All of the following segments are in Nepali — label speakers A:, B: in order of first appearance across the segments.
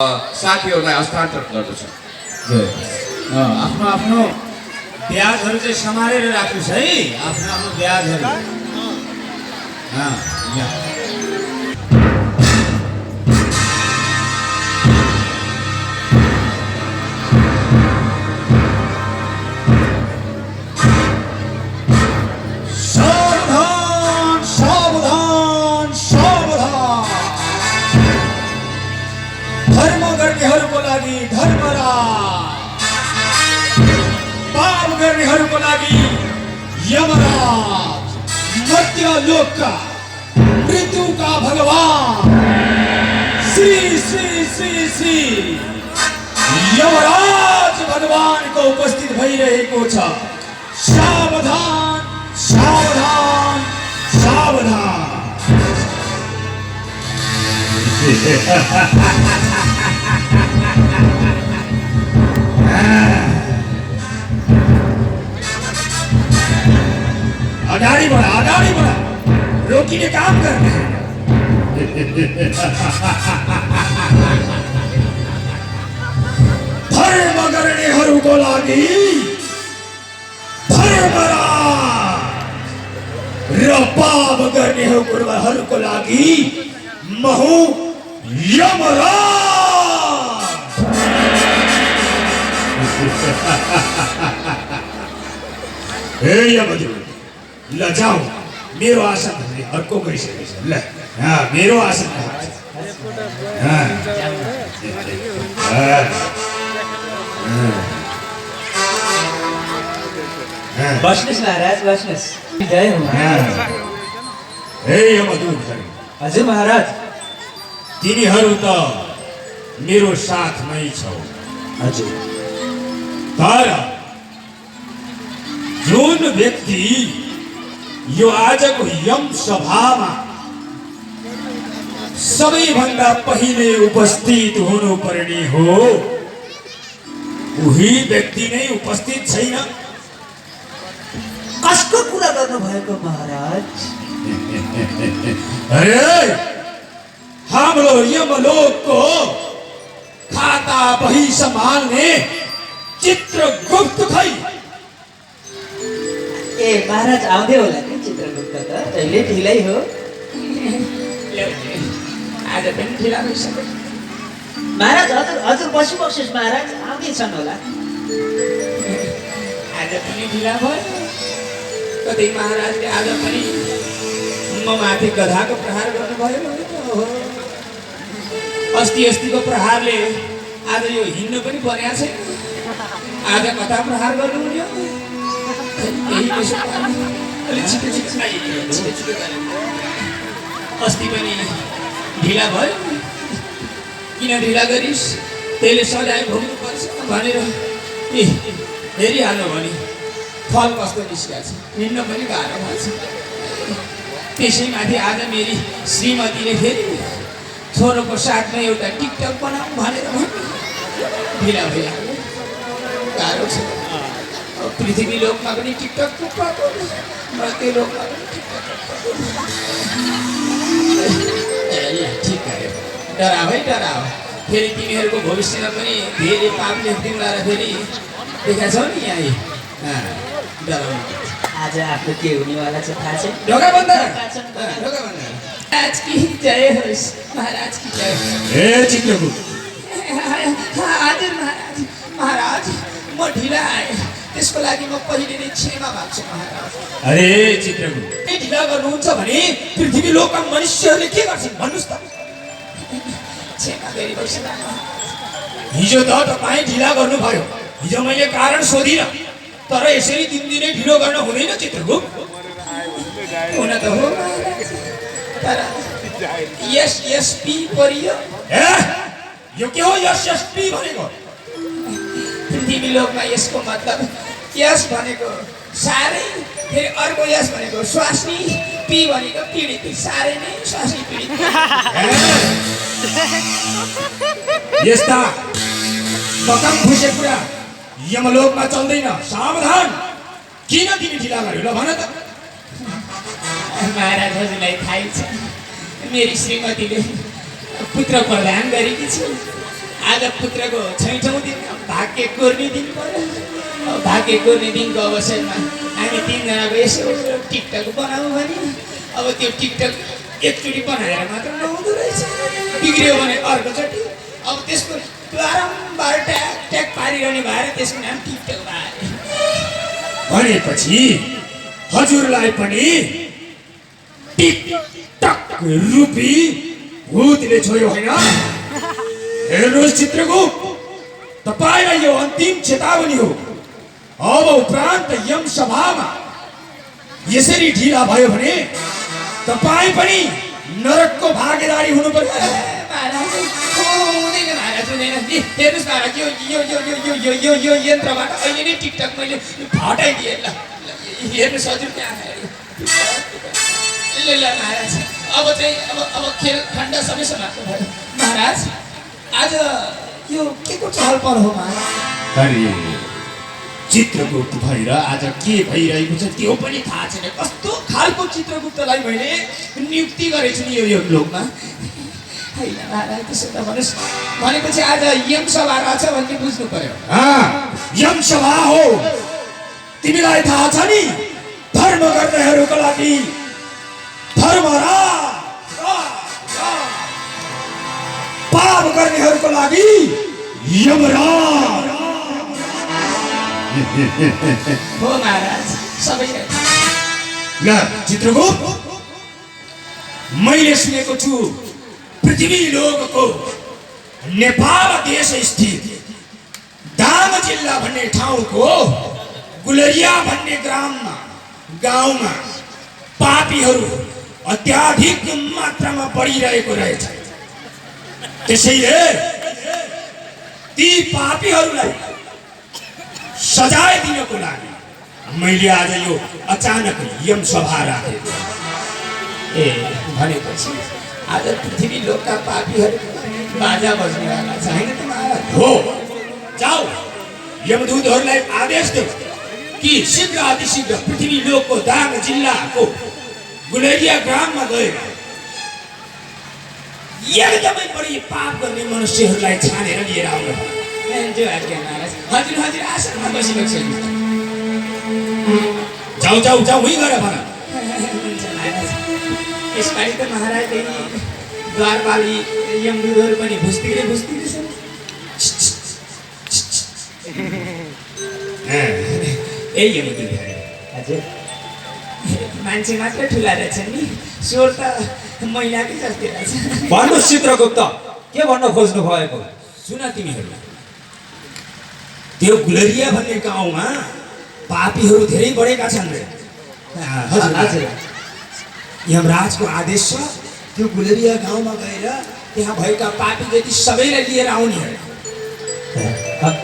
A: साथीहरूलाई हस्तान्तरण गर्दछु।
B: आफ्नो आफ्नो ब्याजहरू चाहिँ सम्हालेर राख्नुहोस् है, आफ्नो आफ्नो ब्याजहरू। सावधान सावधान सावधान, धर्म गर्नेहरूको लागि धर्मराज, पाप गर्नेहरूको लागि यमराज, मर्त्यलोकका मृत्युका भगवान श्री श्री श्री श्री यमराज भगवानको उपस्थित भइरहेको छ। सावधान सावधान सावधान। अगाडि बढा, रोकिने काम गर्ने। धर्म गर्नेहरूको लागि धर्मराज र पाप गर्नेहरूको लागि महु यमराज। हे यमदूत, ल जाऊ, मेरो आसन अर्को गइसकेछ। ल मेरो आसन
C: बस्नुहोस् महाराज, बस्नुहोस्। जय हो महाराज।
B: हे यमदूत,
C: हजुर महाराज।
B: तिनीहरू त मेरो साथमै छौ।
C: हजुर।
B: तर जुन व्यक्ति यो आजको यम सभामा सबैभन्दा पहिले उपस्थित हुनुपर्ने हो, उही व्यक्ति नै उपस्थित छैन।
C: कसको कुरा गर्नुभएको महाराज?
B: अरे हाम्रो यमलोकको खाता बही सम्हाल्ने चित्रगुप्त खै।
C: ए महाराज आउँदै होला नि चित्रगुप्त त, जहिले ढिलै हो।
A: आज पनि ढिला भइसक्यो।
C: महाराज हजुर बस्नुहोस् महाराज, आउँदैछन् होला।
A: आज पनि ढिला भयो। कतै महाराजले आज पनि म माथि गधाको प्रहार गर्नुभयो। अस्तिको प्रहारले आज यो हिँड्नु पनि पर्या छैन। आज कता प्रहार गर्नुहुन्थ्यो? अस्ति पनि ढिला भयो। किन ढिला गरिस्? त्यसले सजाय भोग्नुपर्छ भनेर हेरिहाल्नु भने फल कस्तो निस्किएको छ, हिँड्न पनि गाह्रो भएको छ। त्यसैमाथि आज मेरी श्रीमतीले फेरि छोरोको साथमा एउटा टिकटक बनाऊ भनेर ढिला भइहाल्यो। गाह्रो छ। पृथ्वी लोकमा पनि टिकटक पुग्छ, मृत्यु लोकमा पनि टिकटक। ठिक गर्यो, डराऊ है डराऊ। फेरि तिमीहरूको भविष्यमा पनि धेरै पाप लेख्दिउँला र फेरि देखाएको छौ नि यहाँ डराउनु।
C: आज आफ्नो के हुनेवाला छ थाहा छैन।
A: ढोका बन्द, ढोका बन्द। महाराज की जय होस्, महाराज की जय होस्।
B: हे चित्रगुप्त,
A: हजुर महाराज। महाराज म ढिला आएँ, त्यसको लागि म पहिले नै क्षमा माग्छु महाराज।
B: अरे चित्रगुप्त,
A: ढिला गर्नुहुन्छ भने पृथ्वी लोकका मनुष्यहरूले के गर्छन् भन्नुहोस् त। क्षमा गरिबस्नु महाराज।
B: हिजो त तपाईँ ढिला गर्नुभयो। हिजो मैले कारण सोधिनँ, तर यसरी दिनदिनै ढिलो गर्न हुँदैन चित्रगुप्त।
A: हुन त हो महाराज, तर एसएसपी परियो।
B: यो के हो एसएसपी भनेको?
A: पृथ्वी लोकमा यसको मतलब यस भनेको साह्रै, फेरि अर्को यस भनेको स्वास्नी, पी भनेको पीडित। साह्रै नै स्वास्नी पीडित।
B: यस्ता ककम खुसे कुरा यमलोकमा चल्दैन। सावधान। किन तिमी ढिला गर्यो ल भन त।
A: महाराज हजुरलाई थाहै छ, मेरी श्रीमतीले पुत्र प्रदान गरेकी छिन्। आज पुत्रको 6औं दिन भाग्य कोर्ने दिन पर्यो। भाग्य कोर्ने दिनको अवसरमा हामी तिनजनाको यसो टिकटक बनाऊँ भने अब त्यो टिकटक एकचोटि बनाएर मात्र नहुँदो रहेछ, बिग्रियो भने अर्कोचोटि। अब त्यसको बारम्बार ट्याग ट्याग पारिरहने भएर त्यसको नाम टिकटक भयो।
B: भनेपछि हजुरलाई पनि टिकटक रूपी भूतले छोयो होइन? हेर्नुहोस् चित्रगुप्त, तपाईँलाई यो अन्तिम चेतावनी हो। अब उपरान्त यम सभामा यसरी ढिला भयो भने तपाईँ पनि नरकको भागीदारी हुनु पर्छ।
A: महाराज हुँदैन महाराज, हुँदैन। हेर्नुहोस् महाराज, यो यो यो यो यो यो यो यो यन्त्रबाट अहिले नै टिकटक मैले हटाइदिएँ। ल हेर्नुहोस् हजुर त्यहाँ ल ल महाराज, अब चाहिँ अब खेल खण्ड सबै समाप्त भयो। महाराज आज यो के को चहल पहल हो महाराज?
B: अरे चित्रगुप्त भएर आज के भइरहेको छ त्यो पनि थाहा छैन।
A: कस्तो खालको चित्रगुप्तलाई मैले नियुक्ति गरेछु नि यो लोकमा। होइन महाराज, त्यसो त भन्नुहोस्। भनेपछि आज यम सभा रहेछ भन्ने बुझ्नु पर्यो।
B: यम सभा हो। तिमीलाई थाहा छ नि, धर्म गर्नेहरूको लागि धर्मराज, पाप गर्नेहरूको लागि यमराज।
A: हो महाराज, सबै
B: ल चित्रगुप्त, मैले सुनेको छु पृथ्वी लोकको नेपाल देश स्थित दाङ जिल्ला भन्ने ठाउँको गुलरिया भन्ने गाउँमा पापीहरू अत्याधिक मात्रामा बढिरहेको रहेछ। त्यसैले ती पापीहरूलाई सजाय दिनको लागि मैले आज यो अचानक यम सभा राखेको।
A: ए भनेपछि आज पृथ्वी लोकका पापीहरू बाजा बज्नेवाला छ होइन त महाराज?
B: हो, जाऊ यमदूतहरूलाई आदेश देऊ कि शीघ्र अतिशीघ्र पृथ्वी लोकको दाङ जिल्लाको गुलेरिया ग्राममा गएर एकदमै बढी पाप गर्ने मनुष्यहरूलाई छानेर लिएर आउनु।
A: जो आज्ञा महाराज। हजुर हजुर आसनमा बसिरहेको छु।
B: जाऊ जाऊ जाऊ, उही गएर भन।
A: हुन्छ महाराज। यसपालि त महाराज द्वारपाली यमदूतहरू पनि भुस्तिरै छन्।
B: ए यमदूतहरू
C: हजुर
A: मान्छे मात्र ठुला रहेछन् नि, स्वर त महिलाकै जस्तै रहेछ।
D: भन्नुहोस् चित्रगुप्त, के भन्न खोज्नु भएको?
B: सुन तिमीहरू, त्यो गुलरिया भन्ने गाउँमा पापीहरू धेरै बढेका छन् रे।
C: हजुर
B: यमराजको आदेश छ त्यो गुलरिया गाउँमा गएर त्यहाँ भएका पापी जति सबैलाई लिएर आउने।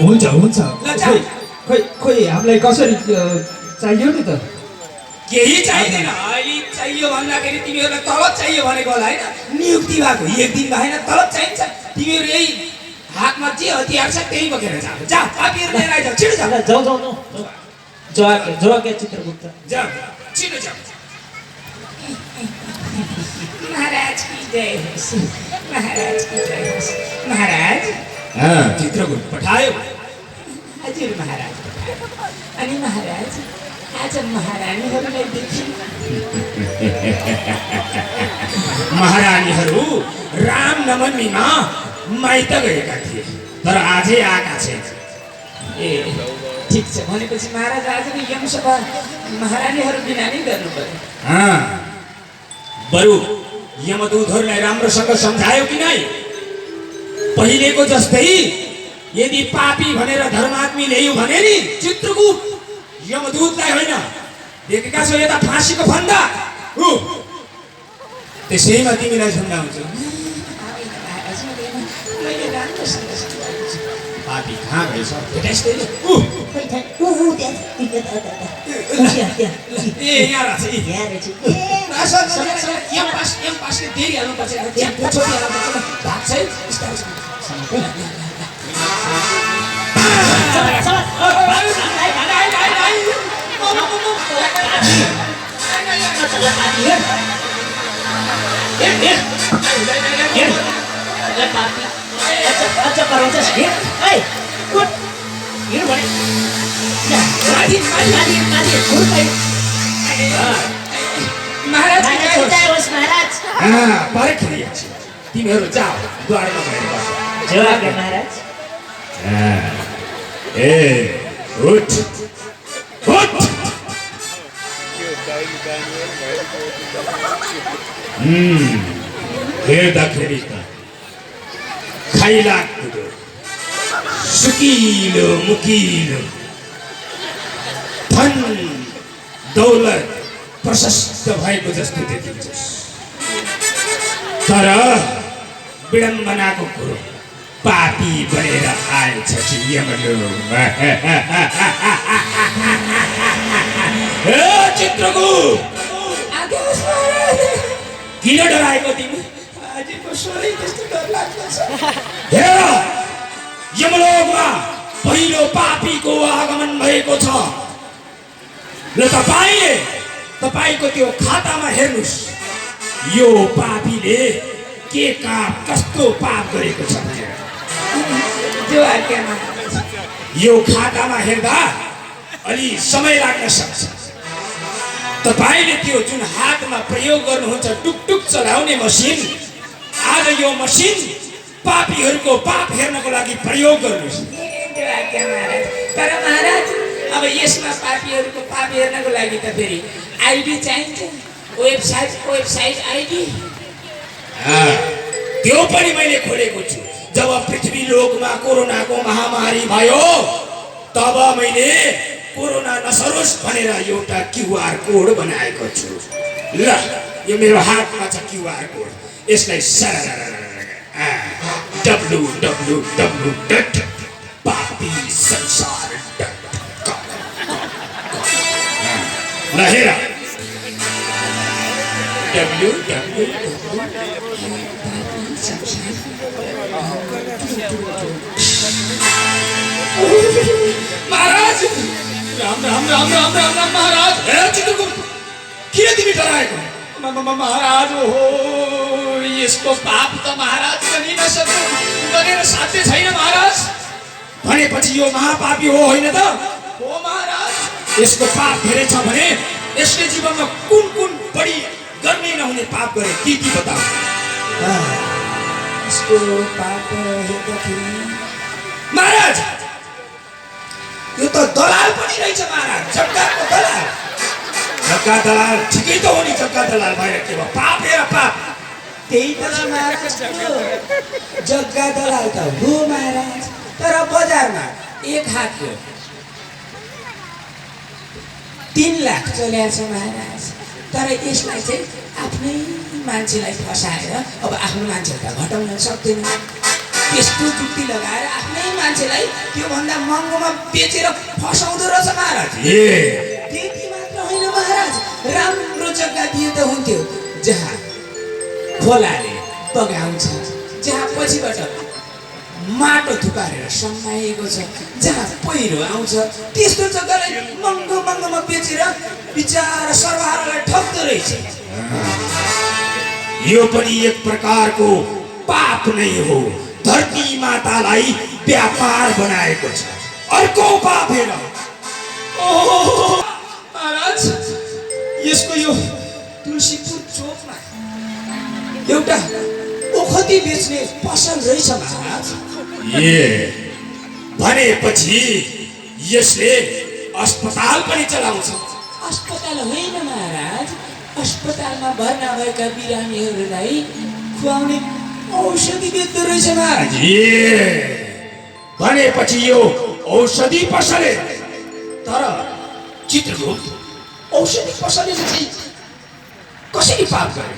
D: हुन्छ हुन्छ,
A: ल जाऊ।
D: खोइ हामीलाई कसरी चाहियो नि त?
A: केही चाहिँदैन। अहिले चाहियो भन्दाखेरि तिमीहरूलाई तलब चाहियो भनेको होला होइन? नियुक्ति भएको 1 दिन भएन, तलब चाहिन्छ। तिमीहरू यही हातमा जे हतियार छ त्यही बोकेर जाऊ। जा, पापीहरू लिएर आइजाऊ, छिटो जाऊ।
C: जाऊ जाऊ जाऊ के चित्रगुप्त।
B: जाऊ छिटो जाऊ।
A: महाराज की जय होस्, महाराज की जय होस्। महाराज
B: चित्रगुप्त पठायो।
A: हजुर महाराज। अनि महाराज आज महारानीहरूलाई देख्यौँ।
B: महारानीहरू रामनवमीमा माइत गएका थिए, तर आजै आएका छन्।
A: ए ठिक छ, भनेपछि महाराज आजको यमसभा महारानीहरू बिना नै गर्नु पर्यो।
B: बरु यमदूतहरूलाई राम्रोसँग सम्झायो कि नै? पहिलेको जस्तै यदि पापी भनेर धर्मात्मी ल्यायो भने नि चित्रगुप्त यमदूतलाई होइन, देखेका छौ यता फाँसीको फन्दा, त्यसैमा तिमीलाई सम्झाउँछु।
A: मैले राम्रोसँग सम्झाएको छु।
B: पापी कहाँ गएछ? भेटाइस्? ए यहाँ रहेछ।
A: यम पासले देरी हाल्नुपर्छ, भाग्छ है।
C: अझ कराउँछस् हिँड है उठ हिँड भने
A: माथि माथि
C: माथि हुर्काइ
A: महाराज
C: होस् महाराज
B: पर्खिए तिमीहरू जाऊ द्वारमा गएर बस
C: जो आज्ञा महाराज
B: ए उठ उठ हेर्दाखेरि त खाइलाग्दो सुकिलो मुकिलो धन दौलत प्रशस्त भएको जस्तो देखिन्छस् तर विडम्बनाको कुरो पापी बनेर आएछ कि यमलोक चित्रगुप्त किन डराएको तिमी
A: आजको स्वरै त्यस्तो डर लाग्दछ
B: हेर यमलोकमा पहिलो पापीको आगमन भएको छ र तपाईको त्यो खातामा हेर्नुस् यो पापीले के कस्तो पाप गरेको छ
A: जो आज्ञामा
B: यो खातामा हेर्दा अलि समय लाग्न सक्छ तपाईले त्यो जुन हातमा प्रयोग गर्नुहुन्छ टुकटुक चलाउने मसिन आज यो मसिन पापीहरूको पाप हेर्नको लागि प्रयोग गर्नुहोस्
A: जो आज्ञा महाराज तर महाराज अब यसमा पापीहरूको पाप हेर्नको लागि त फेरि आइडी चाहिन्छ वेबसाइट आइडी
B: त्यो पनि मैले खोलेको छु जब पृथ्वी लोकमा कोरोनाको महामारी भयो तब मैले कोरोना नसरोस् भनेर एउटा क्युआर कोड बनाएको छु ल यो मेरो हातमा छ क्युआर कोड यसलाई www.papisansar.com ल हेर
A: महाराज राम राम राम राम राम राम महाराज
B: हे चित्रगुप्त किन तिमी डराएको
A: महाराज हो यसको पाप त महाराज पनि नसक्नु गरेर साध्य छैन महाराज
B: भनेपछि यो महापापी हो होइन त
A: हो महाराज
B: यसको पाप धेरै छ भने यसले जीवनमा कुन कुन बढी गर्ने नहुने पाप गरे ती बताऊ
A: यसको पाप हेर्दाखेरि
B: महाराज यो त दलाल पनि रहेछ महाराज जग्गाको दलाल जग्गा दलाल ठिकै त हो नि जग्गा दलाल भएर के भयो पाप हेर पाप
A: त्यही त छ महाराज जग्गा दलाल त हो महाराज तर बजारमा एक हातको 3 लाख चल्या छ महाराज तर यसलाई चाहिँ आफ्नै मान्छेलाई फसाएर अब आफ्नो मान्छे त घटाउन सक्दैन त्यस्तो जुक्ति लगाएर आफ्नै मान्छेलाई त्योभन्दा महँगोमा बेचेर फसाउँदो रहेछ महाराज त्यति मात्र होइन महाराज राम्रो जग्गा दिए त हुन्थ्यो जहाँ खोलाले बगाउँछ जहाँ पछिबाट माटो थुपारेर समाएको छ जहाँ पहिरो आउँछ त्यस्तो जग्गालाई महँगो महँगोमा बेचेर बिचारा सर्वहारालाई ठग्दो रहेछ
B: यो पनि एक प्रकारको पाप नै हो धरती मातालाई व्यापार बनाएको छ अर्को पाप हेर
A: महाराज यसको यो तुलसीपुर चोकमा एउटा ओखती बेच्ने पसल रहेछ महाराज
B: भनेपछि यसले अस्पताल पनि चलाउँछ
A: अस्पताल होइन महाराज अस्पतालमा भर्ना भएका बिरामीहरूलाई खुवाउने औषधि बेच्दो रहेछ महाराज
B: भनेपछि यो औषधि पसले तर चित्रगुप्त
A: औषधि पसलले चाहिँ कसरी पाप गरे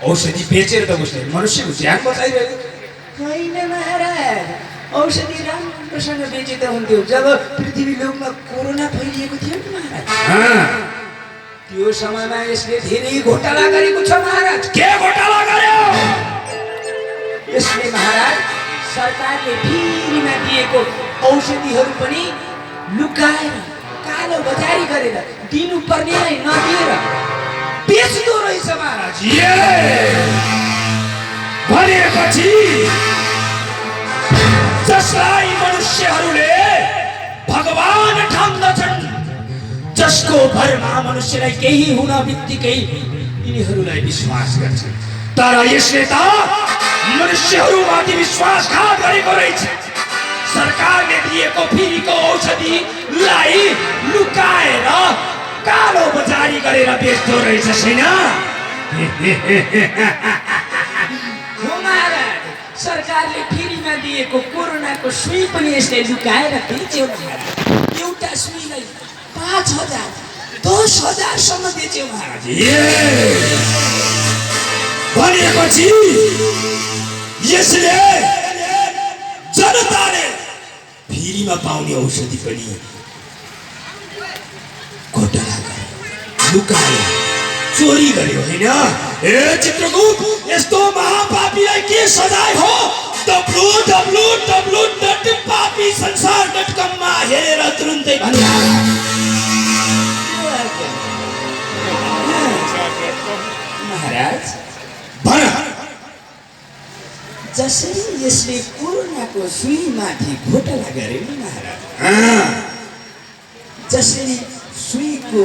B: औषधि बेचेर त उसले मनुष्यको ज्यान बचाइरहेको
A: होइन महाराज औषधि राम्रोसँग बेचे त हुन्थ्यो जब पृथ्वी लोकमा कोरोना फैलिएको थियो नि महाराज त्यो समयमा यसले धेरै घोटाला गरेको छ महाराज
B: के घोटाला गर्यो
A: यसले महाराज सरकारले फ्रीमा दिएको औषधिहरू पनि लुकाएर कालो बजारी गरेर दिनुपर्नेलाई नदिएर बेच्दो रहेछ महाराज
B: भनेपछि जसलाई मनुष्यहरूले भगवान ठान्दछन्, जसको भरमा मनुष्यलाई केही हुन बित्तिकै यिनीहरूलाई विश्वास गर्छन्। तर यसले त मनुष्यहरूमाथि विश्वासघात गरेको रहेछ। सरकारले दिएको फ्रीको औषधिलाई लुकाएर कालो बजारी गरेर बेच्दो रहेछ छैन?
A: हो महाराज, सरकारले फ्रीमा दिएको कोरोनाको सुई पनि यसले लुकाएर बेच्यो महाराज। एउटा सुईलाई 5,000 10,000सम्म बेच्यो महाराज।
B: भनेपछि यसले जनताले फ्रीमा पाउने औषधि पनि घोटाला गर्यो, लुकायो, चोरी गर्यो होइन? ए चित्रगुप्त, यस्तो महापापीलाई के सजाय हो? www.papisansar.com मा हेरेर तुरुन्तै भन्ला।
A: महाराज,
B: भन।
A: जसरी यसले कोरोनाको सुईमाथि घोटाला गर्यो नि महाराज, जसरी सुईको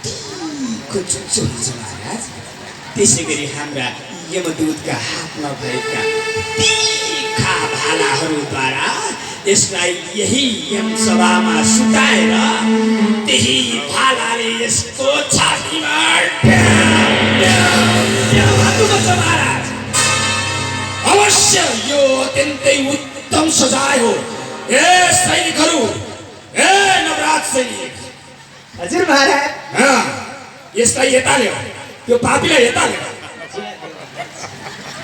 A: तीखो चुच्चो हुन्छ महाराज, त्यसै गरी हाम्रा यमदूतका हातमा भएका तीखा भालाहरूद्वारा यसलाई यही यमसभामा सुताएर त्यही भालाले यसको छातीमा हाल्नुपर्छ महाराज। अवश्य यो अत्यन्तै उत्तम सजाय हो। ए सैनिकहरू, ए नवराज सैनिक,
C: हजुर महाराज।
B: यसलाई यता ल्याऊ, त्यो पापीलाई यता ल्याऊ।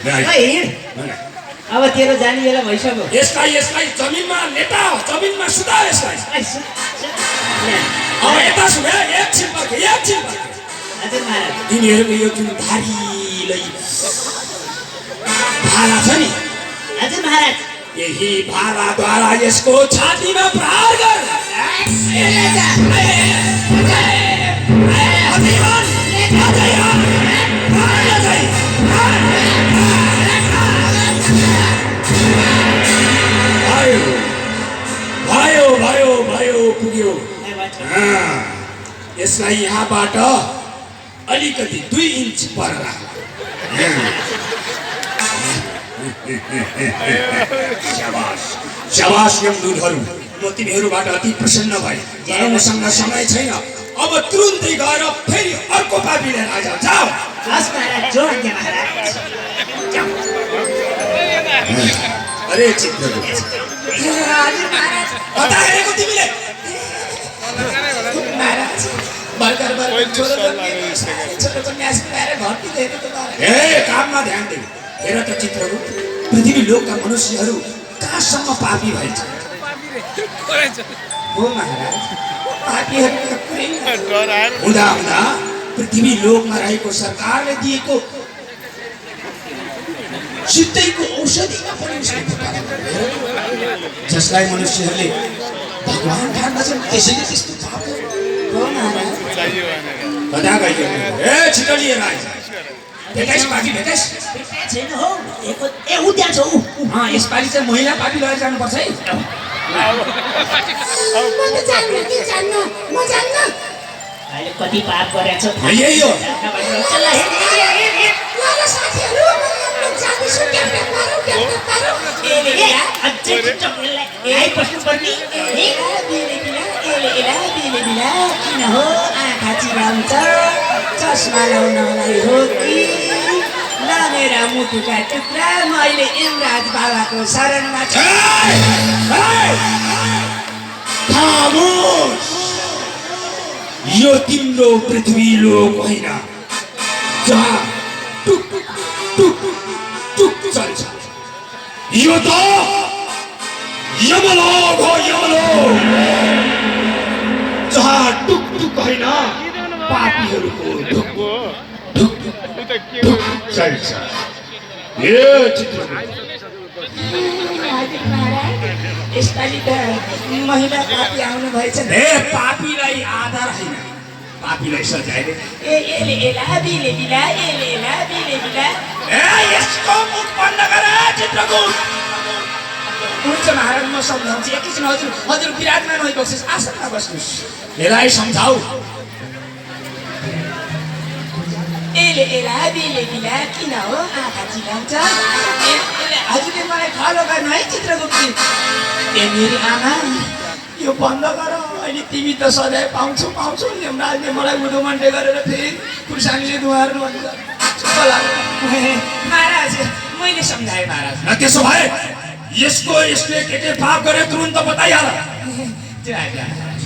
C: हिँड, अब तेरो जाने बेला भइसक्यो।
B: यसलाई जमिनमा लेटाओ, जमिनमा सुताओ यसलाई। अब यता सुन, एकछिन पर्खे।
C: हजुर महाराज।
B: तिनीहरूको यो जुन धारिलो भाला छ नि,
C: हजुर महाराज।
B: यही भालाद्वारा यसको छातीमा प्रहार गर। भयो पुग्यो। यसलाई यहाँबाट अलिकति 2 इन्च पर राख। शाबाश यमदूतहरू, म तिमीहरूबाट अति प्रसन्न भएँ। तर मसँग समय छैन, अब तुरुन्तै गएर फेरि अर्को पापी लिएर आइज। जाऊ।
C: हस् महाराज, जो आज्ञा महाराज।
B: अरे चित्रगुप्त,
A: हजुर महाराज।
B: कता हेरेको तिमीले?
A: महाराज, भर्खर छोरो कन्या सिकाएर भर्ती दिएको त महाराज।
B: ए काममा ध्यान दिनु। हेर त चित्रगुप्त, पृथ्वी लोकका मनुष्यहरू कहाँसम्म पापी भएछ?
A: हो महाराज, पापीहरू त कुनै
B: हुँदा हुँदा पृथ्वी लोकमा रहेको सरकारले दिएको सिद्धैको औषधिमा पनि उसले घोटाला गर्यो। जसलाई मनुष्यहरूले भगवान ठान्दछन्, त्यसैले त्यस्तो पाप गर्यो।
A: हो महाराज।
B: कता गयो? ए छिटो लिएर आइज। भेटाइस पापी, भेटाइस।
C: छैन हो, ए उ त्यहाँ छ उ।
B: यसपालि चाहिँ महिला पापी लिएर जानुपर्छ है।
A: म जान्न।
C: अहिले कति पाप गरेछ?
B: यही हो।
C: चल हिँड।
A: किन हो आँखा चिराउँछ? चस्मा लाउनलाई हो कि न मेरा मुटुका टुक्रा? मैले यमराज बाबाको शरणमा छु।
B: खामोश! यो तिम्रो पृथ्वी लोक होइन जहाँ टुक टुक टुक चल्छ। यो त यमलोक हो, यमलोक, जहाँ टुक टुक होइन पापीहरूको ढुक ढुक ढुक चल्छ। यो चित्र
A: यसपालि त महिला पापी आउनु भएछ।
B: हे पापीलाई आधार होइन, पापीलाई सजाय। यसको मुख बन्द गर चित्रगुप्त।
A: हुन्छ महाराज, म सम्झाउँछु। एकैछिन हजुर हजुर विराजमान भइबस्नुहोस्, आसनमा बस्नुहोस्। यसलाई सम्झाऊ।
C: एले एला बिले बिला किन हो आँखा चिलाउँछ? हजुरले मलाई फलो गर्नु है चित्रगुप्ती।
A: ए मेरी आमा, यो बन्द गर। अहिले तिमी त सधैँ पाउँछौ पाउँछौ, यमराजले मलाई उडोमन्डे गरेर फेरि खुर्सानीले दुहार्नु भन्छ। चुप्प लाग्यो।
C: महाराज मैले सम्झाएँ महाराज।
B: न त्यसो भए यसले के पाप गरे तुरुन्त बताइहाल।
C: त्यो आज्ञा महाराज।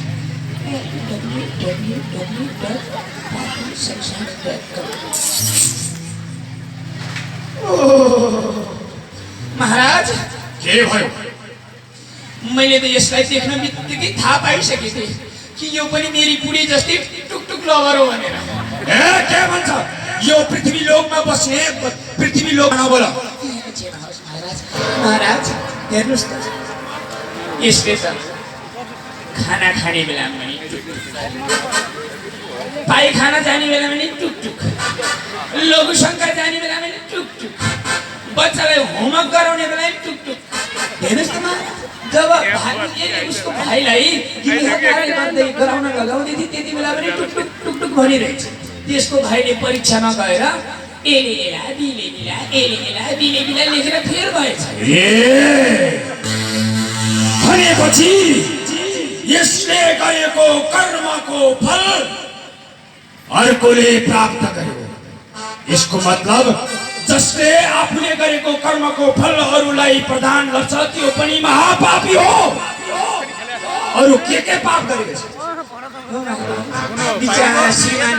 A: महाराज,
B: के भयो?
A: मैले त यसलाई देख्न बित्तिकै थाहा पाइसकेको थिएँ कि यो पनि मेरी बुढी जस्तै टुकटुक लभर हो भनेर।
B: ए के भन्छ? यो पृथ्वी लोकमा बस्ने पृथ्वी लोक नबोल।
A: महाराज हेर्नुहोस् त, यसले त खाना खाने बेलामा पनि टुकटुक, पाइखाना जाने बेलामा पनि टुकटुक, लघुशङ्का जाने बेलामा पनि टुकटुक, बच्चालाई होमवर्क गराउने बेला पनि टुकटुक। हेर्नुहोस् त महाराज, जब उसको भाइलाई गृह कार्य गर्दै गराउन लगाउँदै थिए त्यति बेला पनि टुकटुक टुकटुक भनिरहेछ। त्यसको भाइले परीक्षामा गएर एले एला बिले बिला एले एला बिले बिला लेखेर फेल भएछ।
B: भनेपछि यसले गरेको कर्मको फल अर्कोले प्राप्त गर्यो। यसको मतलब जसले आफूले गरेको कर्मको फल अरूलाई प्रदान गर्छ त्यो पनि महापापी हो। अरू के पाप गरेको छ?
A: बिचरा श्रीमान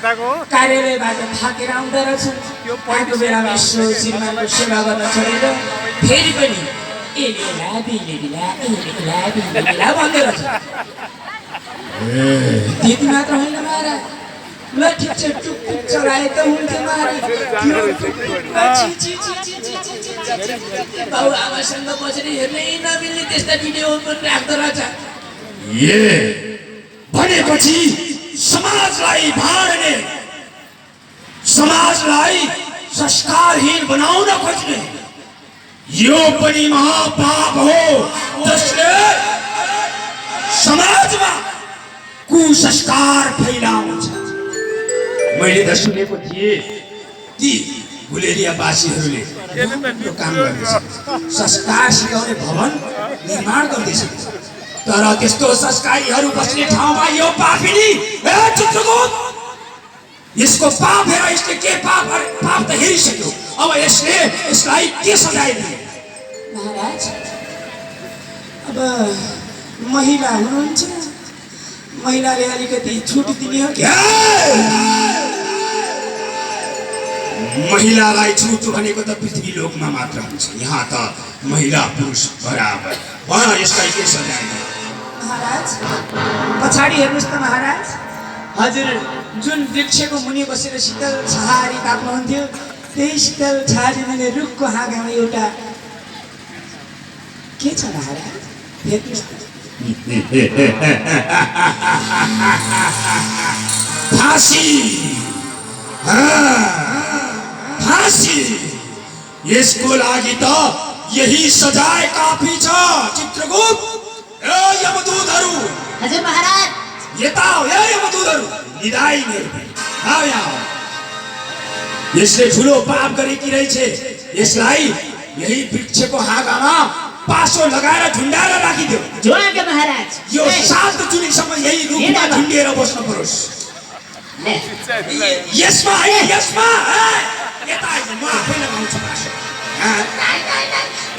A: अब कार्यालयबाट थाकेर आउँदो रहेछन्। आएको बेलामा यसो श्रीमानको सेवा गर्न छोडेर फेरि पनि एले एला बिले बिला एले एला बिले बिला भन्दै रहेछ। त्यति मात्र होइन महाराज, ल ठिक छ टुकटुक चलाए त हुन्थ्यो महाराज। बाउ आमासँग बसेर हेर्नै नमिल्ने त्यस्ता भिडियो पनि राख्दो रहेछ।
B: भनेपछि समाजलाई भाँड्ने, समाजलाई संस्कारहीन बनाउन खोज्ने यो पनि महापाप हो, जसले समाजमा कुसंस्कार फैलाउँछ। मैले त सुनेको थिएँ ती गुलेरियावासीहरूले यो काम गर्दैछ, संस्कार सिकाउने भवन निर्माण गर्दैछ। तर त्यस्तो संस्कारीहरू बस्ने ठाउँमा यो पापिनी चित्रगुप्त, यसको पाप हेर। यसले के पाप त हेरिसक्यो। अब यसलाई के सजाय दिए?
A: महाराज, अब महिला हुनुहुन्छ, महिलाले अलिकति छुट दिने हो क्या?
B: महिलालाई छुट भनेको त पृथ्वी लोकमा मात्र हुन्छ, यहाँ त महिला पुरुष बराबर। यसलाई के सजाय दिए?
A: महाराज पछाडि हेर्नुहोस् त महाराज, हजुर जुन वृक्षको मुनि बसेर शीतल छहारी ताप्नुहुन्थ्यो, त्यही शीतल छहारी दिने रुखको हाँगामा एउटा के छ महाराज? हेर्नुहोस् त।
B: फाँसी, फाँसी। यसको लागि त यही सजाय काफी छ चित्रगुप्त। यमदूतहरू,
C: हजुर महाराज।
B: यता हो यमदूतहरू, निदाई मेरो भाइ, आओ यहाँ आओ। यसले ठुलो पाप गरेकी रहेछ। यसलाई यही वृक्षको हाँगामा पासो लगाएर झुन्डाएर राखिदियो।
C: जो आज्ञा महाराज।
B: यो 7 जुनीसम्म यही रुखमा झुन्डिएर बस्न परोस्। यसमा होइन, यसमा यता आइज, म आफै लगाउँछु पासो।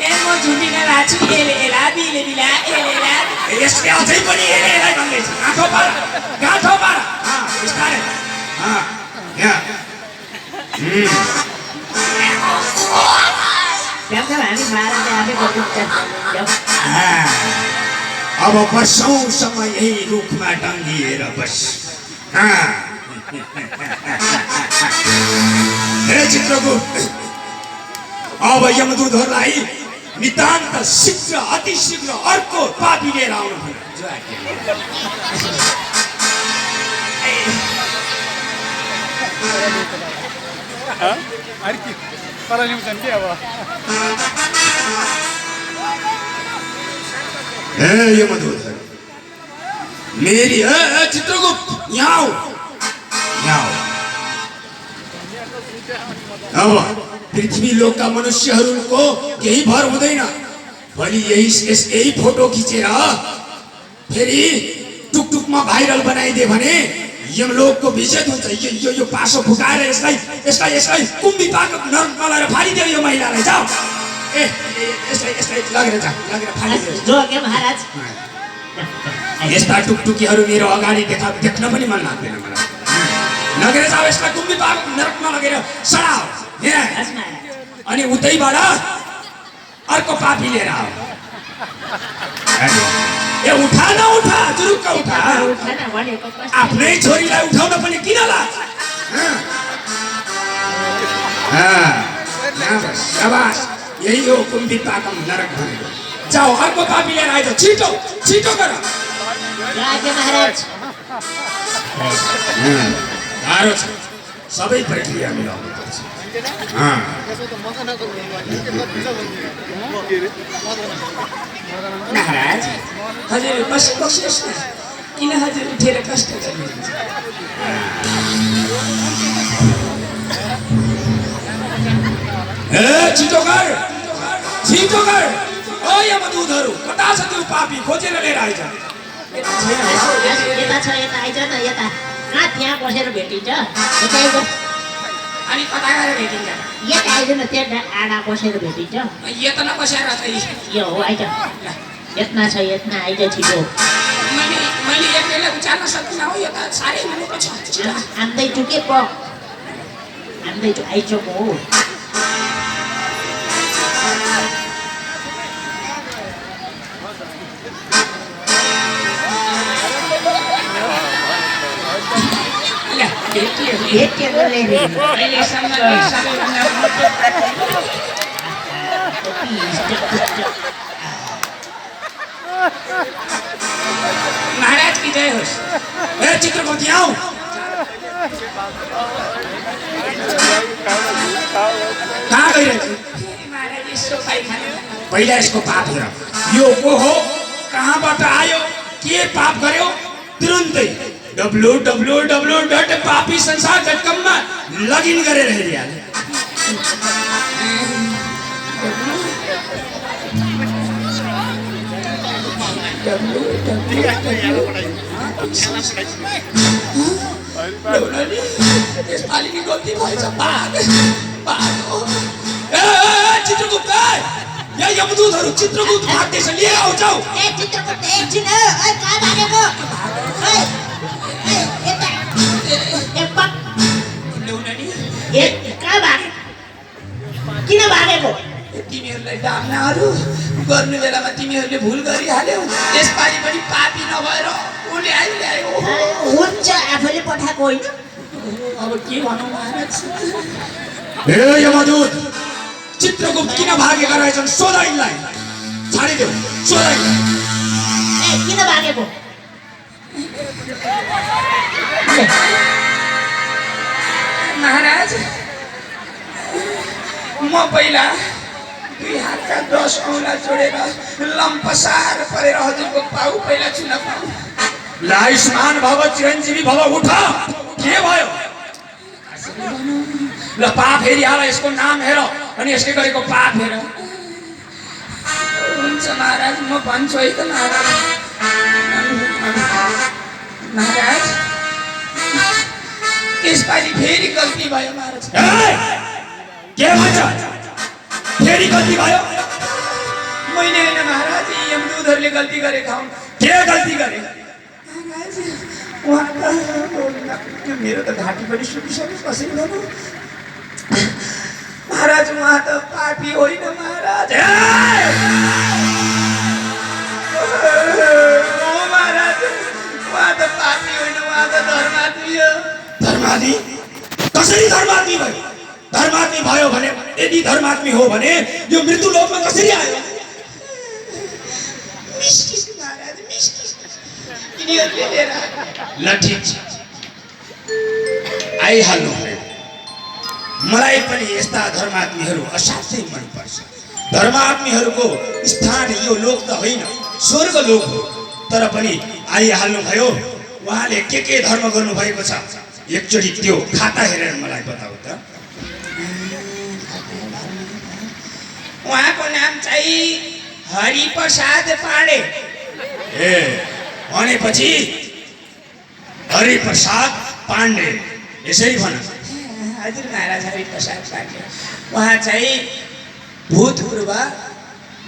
A: ए म झुन्डिन लाग्छु। एले एला बिले बिला एले एला।
B: यसले अझै पनि एलेलाई भन्दैछ। गाँठो पार, गाँठो पार। बिस्तारै। यहाँ
C: हामी महाराजले आफै गर्नुहुन्छ।
B: अब वर्षौंसम्म यही रुखमा टङ्गिएर बस। हे चित्रगुप्त, अब यमदूतहरूलाई नितान्त शीघ्र, अति शीघ्र अर्को पापी लिएर आउनु पर्यो। हे यमदूत मेरी चित्रगुप्त यहाँ आओ, यहाँ आओ। अब पृथ्वी लोक का मनुष्यहरूको केही भर हुँदैन। भोलि यही फोटो खिचेर फेरि टुकटुकमा भाइरल बनाइदिए भने यमलोकको विजय हुन्छ। यो पासो फुकाएर यसलाई कुम्भी पाक नलाएर फालिदियो यो महिलालाई। जाऊ यसलाई लगेर फालिदियो।
C: जो के महाराज
B: यस्ता टुकटुकीहरू मेरो अगाडि देख्न पनि मन लाग्दैन मलाई। लगेर जाऊ यसलाई कुम्भी पाक नरकमा लगेर सडाऊ। अनि उतैबाट अर्को पापी लिएर आऊ। ए उठा न उठा, जुरुक्क उठा। आफ्नै छोरीलाई उठाउन पनि किन लाज? शाबास, यही हो कुम्भी पाकम नरक भनेको। जाऊ अर्को पापी लिएर आइज, छिटो छिटो गर।
C: महाराज
B: गाह्रो छ, सबै प्रक्रिया मिलाउनु पर्छ।
A: महाराज हजुर बस्नुहोस् न, किन हजुर उठेर कष्ट गर्नुहुन्छ?
B: छिटो गर। ओ यमदूतहरू कता छ त्यो पापी? खोजेर लिएर आइज।
C: यता छ, यता आइज न। यता कहाँ त्यहाँ बसेर भेटिन्छ? यता आइज।
A: अनि कता गएर भेटिन्छ?
C: यता आइज न, त्यहाँ आडा बसेर भेटिन्छ।
A: यता नबसेर
C: यो हो, आइज। यत्ना छ, यत्ना आइज छिटो।
A: मैले एक्लैलाई उचाल्न सक्दिनँ हो, यो त साह्रै मुखो छ।
C: आउँदैछु के प आउँदैछु, आइज म।
A: महाराज की जय होस्।
B: चित्रपति आऊ। कहाँ गइरहेको?
A: महाराज यसो खाइखाने
B: पहिला यसको पाप हेर। यो को हो, कहाँबाट आयो, के पाप गर्यो? तुरुन्तै www.papisansaar.com मा लगइन गरेर हेरिहाल।
A: यसपालि गल्ती भएछ।
B: चित्रगुप्त, यहाँ यमदूतहरू चित्रगुप्त भाग्दैछ, लिएर आऊ। जाऊ।
C: चित्रगुप्त एकछिन, कहाँ भागेको? कहाँ भागे? किन भागेको?
A: तिमीहरूलाई डाक्नाहरू गर्नु बेलामा तिमीहरूले भुल गरिहाल्यौ। यसपालि पनि पापी नभएर उसले आइल्यायो।
C: हुन्छ, आफैले पठाएको होइन।
A: अब के भनौँ महाराज?
B: हे यमदूत, चित्रगुप्त किन भागेका रहेछन्? सोध यिनलाई। छाडिदेऊ, सोध।
C: किन भागेको?
A: महाराज म पहिला 2 हातका 10 औँला जोडेर लम्पसार परेर हजुरको पाउ पहिला छुन पाऊ।
B: आयुष्मान भव, चिरञ्जीवी भव। उठ, के भयो? ल पाप हेरिहाल, यसको नाम हेर अनि यसले गरेको पाप हेर।
A: हुन्छ महाराज, म भन्छु है त महाराज। महाराज यसपालि फेरि गल्ती भयो महाराज।
B: के भन्छ? फेरि गल्ती भयो?
A: मैले होइन महाराज, यमदूतहरूले गल्ती गरेका हुन्।
B: के गल्ती गरे?
A: महाराज उहाँ त मेरो त घाँटी पनि सुकिसक्यो, कसरी गर्नु महाराज? उहाँ त पापी होइन महाराज। महाराज उहाँ त पापी होइन, उहाँ त धर्मात्मी हो।
B: धर्मात्मी? कसरी धर्मात्मी भयो? धर्मात्मी भयो भने, यदि धर्मात्मी हो भने यो मृत्यु लोकमा कसरी आयो?
A: मिस्किस महाराज, मिस्किस यिनीहरूले लिएर आए।
B: ल ठिक छ, आइहाल्नु भयो। मलाई पनि यस्ता धर्मात्मीहरू असाध्यै मनपर्छ। धर्मात्मीहरूको स्थान यो लोक त होइन, स्वर्ग लोक हो तर पनि आइहाल्नुभयो। उहाँले के धर्म गर्नुभएको छ एकचोटि त्यो खाता हेरेर मलाई बताऊ त।
C: उहाँको नाम चाहिँ हरिप्रसाद पाण्डे।
B: ए भनेपछि हरिप्रसाद पाण्डे यसरी भन।
C: हजुर महाराज हरिप्रसाद पाण्डे। उहाँ चाहिँ भूतपूर्व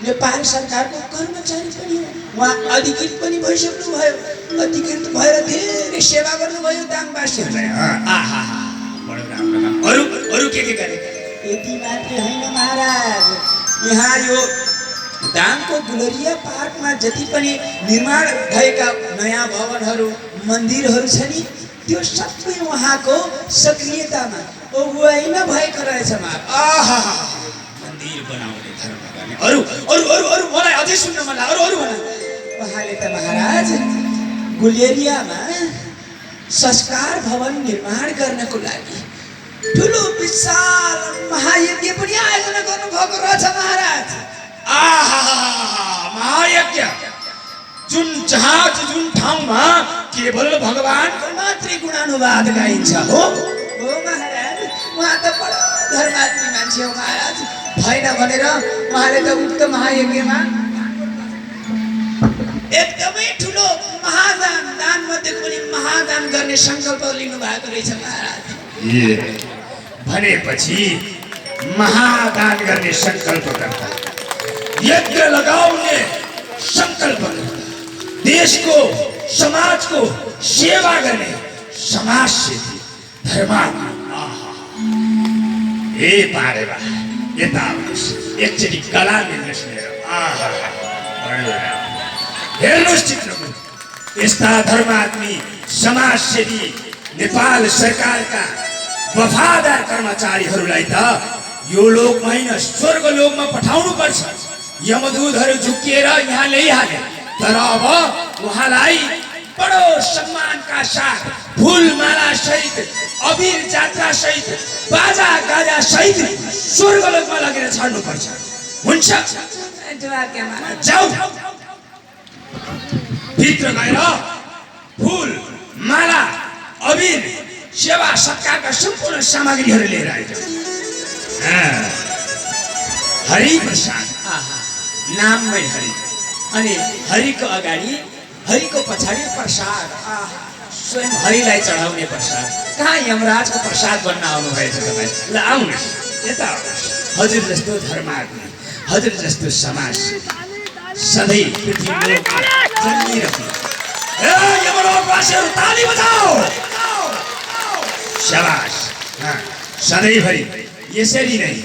C: नेपाल सरकारको कर्मचारी पनि हो। उहाँ अधिकृत पनि भइसक्नुभयो। अधिकृत भएर धेरै सेवा गर्नुभयो दाङवासीहरूलाई।
B: आहा बडो राम्रो काम। अरू के गरे?
C: यति मात्रै होइन महाराज, यहाँ यो दाङको गुलरिया पार्कमा जति पनि निर्माण भएका नयाँ भवनहरू मन्दिरहरू छ नि त्यो सबै उहाँको सक्रियतामा अगुवाईमा भएको रहेछ महाराज।
B: आहा मन्दिर बनाउने धर्म गर्ने। अरू मलाई अझै सुन्न मन लाग्यो। अरू भन।
C: उहाँले त महाराज गुलेरियामा संस्कार भवन निर्माण गर्नको लागि ठुलो विशाल महायज्ञ पनि आयोजना गर्नुभएको रहेछ महाराज।
B: आहा महायज्ञ जुन ठाउँमा केवल भगवानको
C: मात्रै गुणानुवाद गाइन्छ हो महाराज। उहाँ त बडो धर्मात्मी मान्छे हो महाराज। भएन भनेर उहाँले त उक्त महायज्ञमा एकदमै ठुलो महादान, दान मध्ये पनि महादान गर्ने सङ्कल्प लिनु भएको रहेछ महाराज।
B: भनेपछि महादान गर्ने सङ्कल्प गर्दा, यज्ञ लगाउने सङ्कल्प गर्दा, देशको समाजको सेवा गर्ने समाजसेवी धर्मात्मा। ए पारेवा यता आउनुहोस्, एकचोटि कला मिल्नुहोस् मेरो। आहा हेर्नुहोस् चित्रको यस्ता धर्मात्मी समाजसेवी नेपाल सरकारका वफादार कर्मचारीहरूलाई त यो लोकमा होइन स्वर्ग लोकमा पठाउनु पर्छ। यमदूतहरू झुकिएर यहाँ ल्याइहाले, तर अब उहाँलाई बडो सम्मानका साथ फुलमाला सहित, अबिर जात्रा सहित, बाजा गाजा सहित स्वर्ग लोकमा लगेर छाड्नु पर्छ। हुन्छ जाऊ, भित्र गएर फुल माला अबिर सेवा सत्कारका सम्पूर्ण सामग्रीहरू लिएर आइज। हरिप्रसाद
C: नाममै हरि, अनि हरिको अगाडि हरिको पछाडि प्रसाद। स्वयं हरिलाई चढाउने प्रसाद। कहाँ यमराजको प्रसाद बन्न आउनुभएछ तपाईँ?
B: ल आउनुहोस्, यता आउनुहोस्। हजुर जस्तो धर्मात्मी, हजुर जस्तो समाज सधैँ पृथ्वीमा जन्मिरहनु। ए यमराजवासीहरू ताली बजाऊ। शाबाश। सधैँभरि यसरी नै